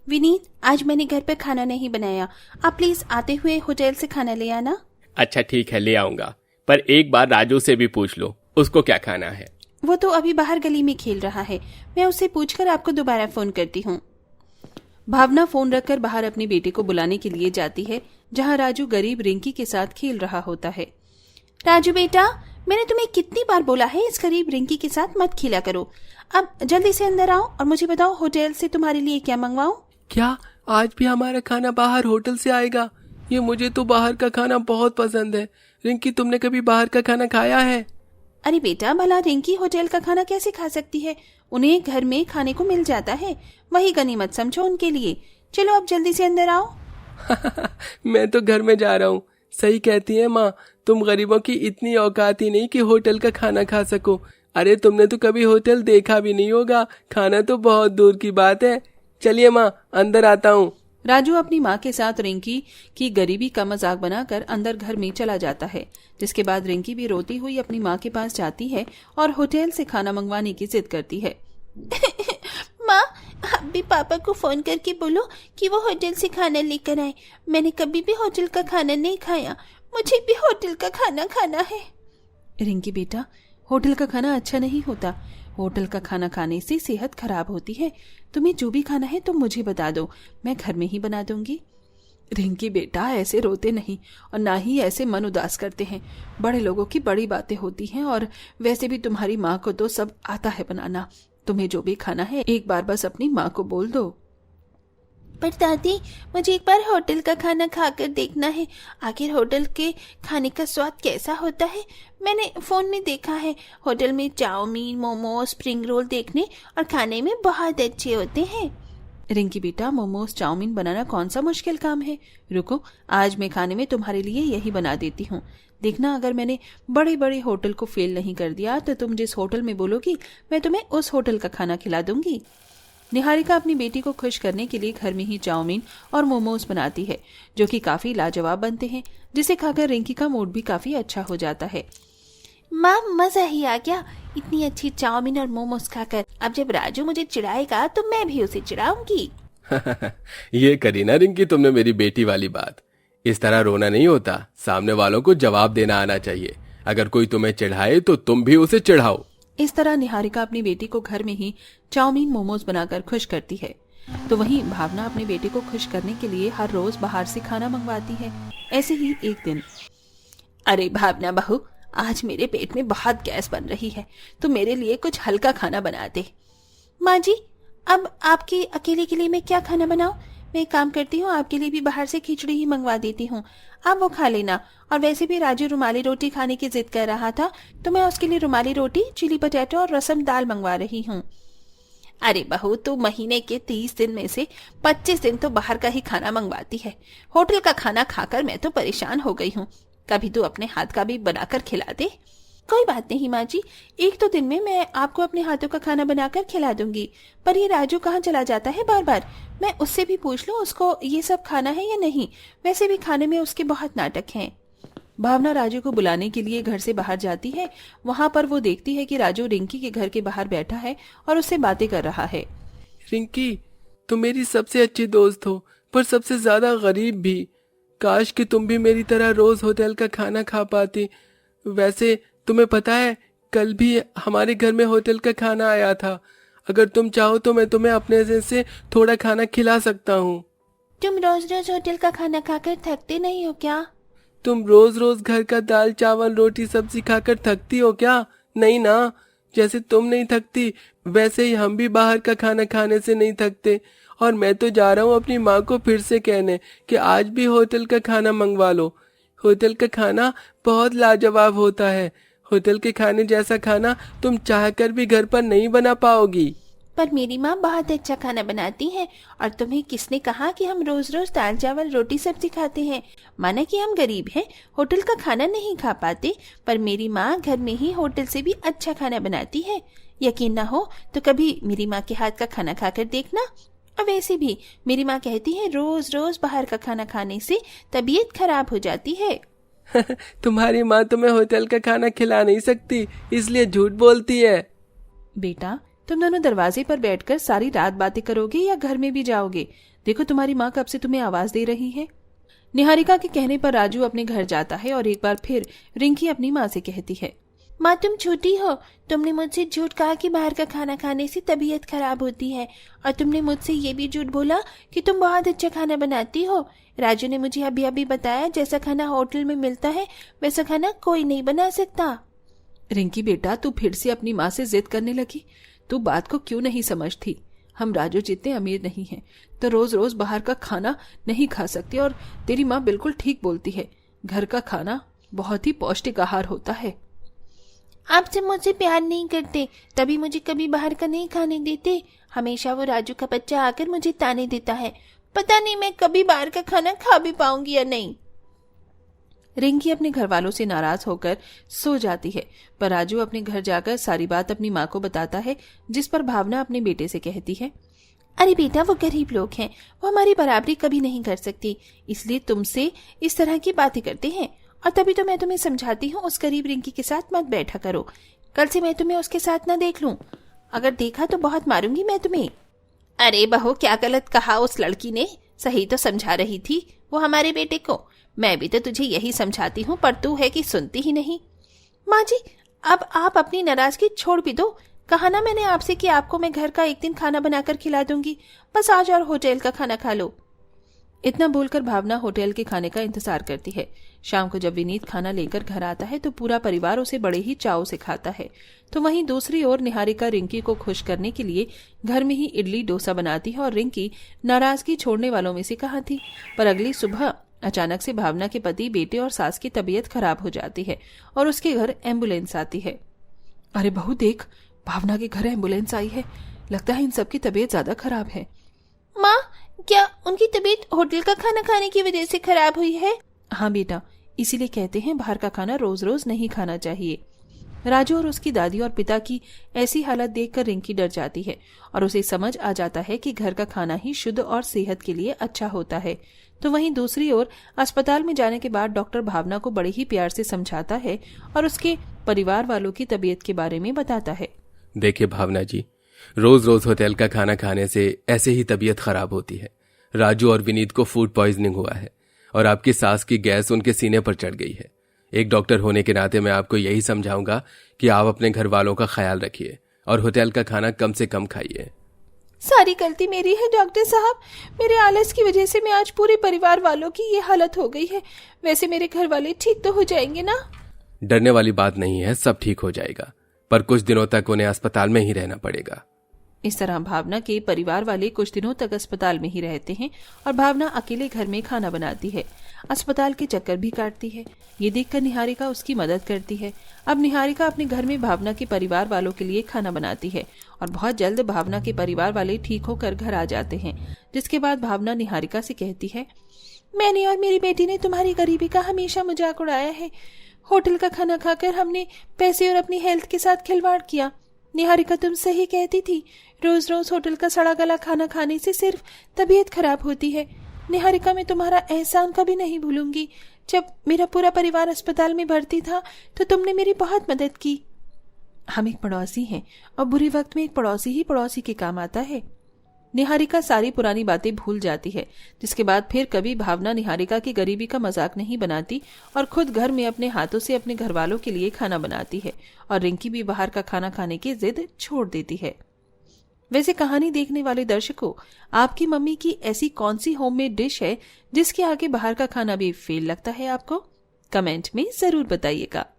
विनीत, आज मैंने घर पर खाना नहीं बनाया, आप प्लीज आते हुए होटल से खाना ले आना। अच्छा ठीक है, ले आऊंगा, पर एक बार राजू से भी पूछ लो उसको क्या खाना है। वो तो अभी बाहर गली में खेल रहा है, मैं उससे पूछकर आपको दोबारा फोन करती हूँ। भावना फोन रखकर बाहर अपनी बेटे को बुलाने के लिए जाती है, जहाँ राजू गरीब रिंकी के साथ खेल रहा होता है। राजू बेटा, मैंने तुम्हें कितनी बार बोला है इस गरीब रिंकी के साथ मत खेला करो। अब जल्दी से अंदर आओ और मुझे बताओ होटल से तुम्हारे लिए क्या मंगवाऊं। क्या आज भी हमारा खाना बाहर होटल से आएगा? ये मुझे तो बाहर का खाना बहुत पसंद है। रिंकी, तुमने कभी बाहर का खाना खाया है? अरे बेटा, भला रिंकी होटल का खाना कैसे खा सकती है? उन्हें घर में खाने को मिल जाता है, वही गनीमत समझो उनके लिए। चलो अब जल्दी से अंदर आओ। मैं तो घर में जा रहा हूँ। सही कहती है माँ, तुम गरीबों की इतनी औकात ही नहीं कि होटल का खाना खा सको। अरे तुमने तो कभी होटल देखा भी नहीं होगा, खाना तो बहुत दूर की बात है। चलिए माँ, अंदर आता हूँ। राजू अपनी माँ के साथ रिंकी की गरीबी का मजाक बनाकर अंदर घर में चला जाता है, जिसके बाद रिंकी भी रोती हुई अपनी माँ के पास जाती है और होटल से खाना मंगवाने की जिद करती है। माँ, आप भी पापा को फोन करके बोलो कि वो होटल से खाना लेकर आए। मैंने कभी भी होटल का खाना नहीं खाया, मुझे भी होटल का खाना खाना है। रिंकी बेटा, होटल का खाना अच्छा नहीं होता। होटल का खाना खाने से सेहत खराब होती है। तुम्हें जो भी खाना है तुम मुझे बता दो, मैं घर में ही बना दूंगी। रिंकी बेटा, ऐसे रोते नहीं और ना ही ऐसे मन उदास करते हैं। बड़े लोगों की बड़ी बातें होती हैं, और वैसे भी तुम्हारी माँ को तो सब आता है बनाना। तुम्हें जो भी खाना है एक बार बस अपनी माँ को बोल दो। पर दादी, मुझे एक बार होटल का खाना खाकर देखना है। आखिर होटल के खाने का स्वाद कैसा होता है? मैंने फोन में देखा है, होटल में चाउमीन, मोमोज, स्प्रिंग रोल देखने और खाने में बहुत अच्छे होते हैं। रिंकी बेटा, मोमोज चाउमीन बनाना कौन सा मुश्किल काम है? रुको, आज मैं खाने में तुम्हारे लिए यही बना देती हूँ। देखना, अगर मैंने बड़े बड़े होटल को फेल नहीं कर दिया तो तुम जिस होटल में बोलोगी मैं तुम्हें उस होटल का खाना खिला दूंगी। निहारिका अपनी बेटी को खुश करने के लिए घर में ही चाउमीन और मोमोज बनाती है, जो कि काफी लाजवाब बनते हैं, जिसे खाकर रिंकी का मूड भी काफी अच्छा हो जाता है। माँ, मजा ही आ गया इतनी अच्छी चाउमीन और मोमोज खाकर। अब जब राजू मुझे चिढ़ाएगा तो मैं भी उसे चिढ़ाऊंगी। ये करी ना रिंकी तुमने मेरी बेटी वाली बात। इस तरह रोना नहीं होता, सामने वालों को जवाब देना आना चाहिए। अगर कोई तुम्हें चिढ़ाए तो तुम भी उसे चिढ़ाओ। इस तरह निहारिका अपनी बेटी को घर में ही चाउमीन मोमोज बनाकर खुश करती है। तो वहीं भावना अपने बेटे को खुश करने के लिए हर रोज बाहर से खाना मंगवाती है। ऐसे ही एक दिन, अरे भावना बहू, आज मेरे पेट में बहुत गैस बन रही है, तो मेरे लिए कुछ हल्का खाना बना दे। माँ जी, अब आपके अकेले के लिए मैं क्या खाना बनाऊं? मैं एक काम करती हूँ, आपके लिए भी बाहर से खिचड़ी ही मंगवा देती हूँ, आप वो खा लेना। और वैसे भी राजू रुमाली रोटी खाने की जिद कर रहा था, तो मैं उसके लिए रुमाली रोटी, चिली पटेटो और रसम दाल मंगवा रही हूँ। अरे बहू, तो महीने के 30 दिन में से 25 दिन तो बाहर का ही खाना मंगवाती है। होटल का खाना खाकर मैं तो परेशान हो गई हूँ। कभी तो अपने हाथ का भी बनाकर खिला दे। कोई बात नहीं माँ जी, एक दो दिन में मैं आपको अपने हाथों का खाना बनाकर खिला दूंगी। पर ये राजू कहाँ चला जाता है बार बार? मैं उससे भी पूछ लूँ उसको ये सब खाना है या नहीं। वैसे भी खाने में उसके बहुत नाटक हैं। भावना राजू को बुलाने के लिए घर से बाहर जाती है। वहां पर वो देखती है कि राजू रिंकी के घर के बाहर बैठा है और उससे बातें कर रहा है। रिंकी, तुम मेरी सबसे अच्छी दोस्त हो, पर सबसे ज्यादा गरीब भी। काश कि तुम भी मेरी तरह रोज होटल का खाना खा पाती। वैसे तुम्हें पता है, कल भी हमारे घर में होटल का खाना आया था। अगर तुम चाहो तो मैं तुम्हें अपने से थोड़ा खाना खिला सकता हूँ। तुम रोज रोज होटल का खाना खाकर थकते नहीं हो क्या? तुम रोज रोज घर का दाल चावल रोटी सब्जी खाकर थकती हो क्या? नहीं ना। जैसे तुम नहीं थकती, वैसे ही हम भी बाहर का खाना खाने से नहीं थकते। और मैं तो जा रहा हूँ अपनी माँ को फिर से कहने कि आज भी होटल का खाना मंगवा लो। होटल का खाना बहुत लाजवाब होता है। होटल के खाने जैसा खाना तुम चाहकर भी घर पर नहीं बना पाओगी। पर मेरी माँ बहुत अच्छा खाना बनाती है, और तुम्हें किसने कहा कि हम रोज रोज दाल चावल रोटी सब्जी खाते हैं? माना कि हम गरीब हैं, होटल का खाना नहीं खा पाते, पर मेरी माँ घर में ही होटल से भी अच्छा खाना बनाती है। यकीन ना हो तो कभी मेरी माँ के हाथ का खाना खाकर देखना। और वैसे भी मेरी माँ कहती है रोज रोज बाहर का खाना खाने से तबीयत खराब हो जाती है। तुम्हारी माँ तुम्हें होटल का खाना खिला नहीं सकती, इसलिए झूठ बोलती है। बेटा, तुम दोनों दरवाजे पर बैठकर सारी रात बातें करोगे या घर में भी जाओगे? देखो तुम्हारी माँ कब से तुम्हें आवाज दे रही है। निहारिका के कहने पर राजू अपने घर जाता है और एक बार फिर रिंकी अपनी माँ से कहती है, माँ तुम झूठी हो। तुमने मुझसे झूठ कहा कि बाहर का खाना खाने से तबीयत खराब होती है, और तुमने मुझसे ये भी झूठ बोला कि तुम बहुत अच्छा खाना बनाती हो। राजू ने मुझे अभी अभी बताया जैसा खाना होटल में मिलता है वैसा खाना कोई नहीं बना सकता। रिंकी बेटा, तू फिर से अपनी माँ से जिद करने लगी। तू बात को क्यों नहीं समझती? हम राजू जितने अमीर नहीं हैं तो रोज रोज बाहर का खाना नहीं खा सकती, और तेरी माँ बिल्कुल ठीक बोलती है। घर का खाना बहुत ही पौष्टिक आहार होता है। आप जब मुझसे प्यार नहीं करते तभी मुझे कभी बाहर का नहीं खाने देते। हमेशा वो राजू का बच्चा आकर मुझे ताने देता है। पता नहीं मैं कभी बाहर का खाना खा भी पाऊंगी या नहीं। रिंकी अपने घर वालों से नाराज होकर सो जाती है, पर राजू अपने घर जाकर सारी बात अपनी माँ को बताता है, जिस पर भावना अपने बेटे से कहती है, अरे बेटा, वो गरीब लोग हैं, वो हमारी बराबरी कभी नहीं कर सकती, इसलिए तुमसे इस तरह की बातें करते हैं। और तभी तो मैं तुम्हें समझाती हूँ उस गरीब रिंकी के साथ मत बैठा करो। कल से मैं तुम्हें उसके साथ ना देख लूं। अगर देखा तो बहुत मारूंगी मैं तुम्हें। अरे बहू, क्या गलत कहा उस लड़की ने? सही तो समझा रही थी वो हमारे बेटे को। मैं भी तो तुझे यही समझाती हूँ, पर तू है कि सुनती ही नहीं। माँ जी, अब आप अपनी नाराजगी छोड़ भी दो। कहा ना मैंने आपसे कि आपको मैं घर का एक दिन खाना बनाकर खिला दूंगी। बस आज और होटल का खाना खा लो। इतना बोलकर भावना होटल के खाने का इंतजार करती है। शाम को जब विनीत खाना लेकर घर आता है तो पूरा परिवार उसे बड़े ही चाव से खाता है। तो वहीं दूसरी ओर निहारिका रिंकी को खुश करने के लिए घर में ही इडली डोसा बनाती है, और रिंकी नाराजगी छोड़ने वालों में से कहा थी। पर अगली सुबह अचानक से भावना के पति, बेटे और सास की तबीयत खराब हो जाती है और उसके घर एम्बुलेंस आती है। अरे बहू देख, भावना के घर एम्बुलेंस आई है। लगता है इन सबकी तबीयत ज्यादा खराब है। माँ, क्या उनकी तबीयत होटल का खाना खाने की वजह से खराब हुई है? हाँ बेटा, इसीलिए कहते हैं बाहर का खाना रोज रोज नहीं खाना चाहिए। राजू और उसकी दादी और पिता की ऐसी हालत देखकर रिंकी डर जाती है और उसे समझ आ जाता है कि घर का खाना ही शुद्ध और सेहत के लिए अच्छा होता है। तो वहीं दूसरी ओर अस्पताल में जाने के बाद डॉक्टर भावना को बड़े ही प्यार से समझाता है और उसके परिवार वालों की तबीयत के बारे में बताता है। देखिए भावना जी, रोज रोज होटल का खाना खाने से ऐसे ही तबीयत खराब होती है। राजू और विनीत को फूड पॉइजनिंग हुआ है और आपकी सास की गैस उनके सीने पर चढ़ गई है। एक डॉक्टर होने के नाते मैं आपको यही समझाऊंगा कि आप अपने घर वालों का ख्याल रखिए और होटल का खाना कम से कम खाइए। सारी गलती मेरी है डॉक्टर साहब। मेरे आलस की वजह से मैं आज पूरे परिवार वालों की ये हालत हो गई है। वैसे मेरे घर वाले ठीक तो हो जाएंगे ना? डरने वाली बात नहीं है, सब ठीक हो जाएगा, पर कुछ दिनों तक उन्हें अस्पताल में ही रहना पड़ेगा। इस तरह भावना के परिवार वाले कुछ दिनों तक अस्पताल में ही रहते हैं और भावना अकेले घर में खाना बनाती है, अस्पताल के चक्कर भी काटती है। ये देखकर निहारिका उसकी मदद करती है। अब निहारिका अपने घर में भावना के परिवार वालों के लिए खाना बनाती है और बहुत जल्द भावना के परिवार वाले ठीक होकर घर आ जाते हैं। जिसके बाद भावना निहारिका से कहती है, मैंने और मेरी बेटी ने तुम्हारी गरीबी का हमेशा मजाक उड़ाया है। होटल का खाना खाकर हमने पैसे और अपनी हेल्थ के साथ खिलवाड़ किया। निहारिका तुम सही कहती थी, रोज रोज होटल का सड़ा गला खाना खाने से सिर्फ तबीयत खराब होती है। निहारिका, मैं तुम्हारा एहसान कभी नहीं भूलूंगी। जब मेरा पूरा परिवार अस्पताल में भर्ती था तो तुमने मेरी बहुत मदद की। हम एक पड़ोसी हैं और बुरे वक्त में एक पड़ोसी ही पड़ोसी के काम आता है। निहारिका सारी पुरानी बातें भूल जाती है, जिसके बाद फिर कभी भावना निहारिका की गरीबी का मजाक नहीं बनाती और खुद घर में अपने हाथों से अपने घर वालों के लिए खाना बनाती है और रिंकी भी बाहर का खाना खाने की जिद छोड़ देती है। वैसे कहानी देखने वाले दर्शकों, आपकी मम्मी की ऐसी कौन सी होममेड डिश है जिसके आगे बाहर का खाना भी फेल लगता है आपको? कमेंट में जरूर बताइएगा।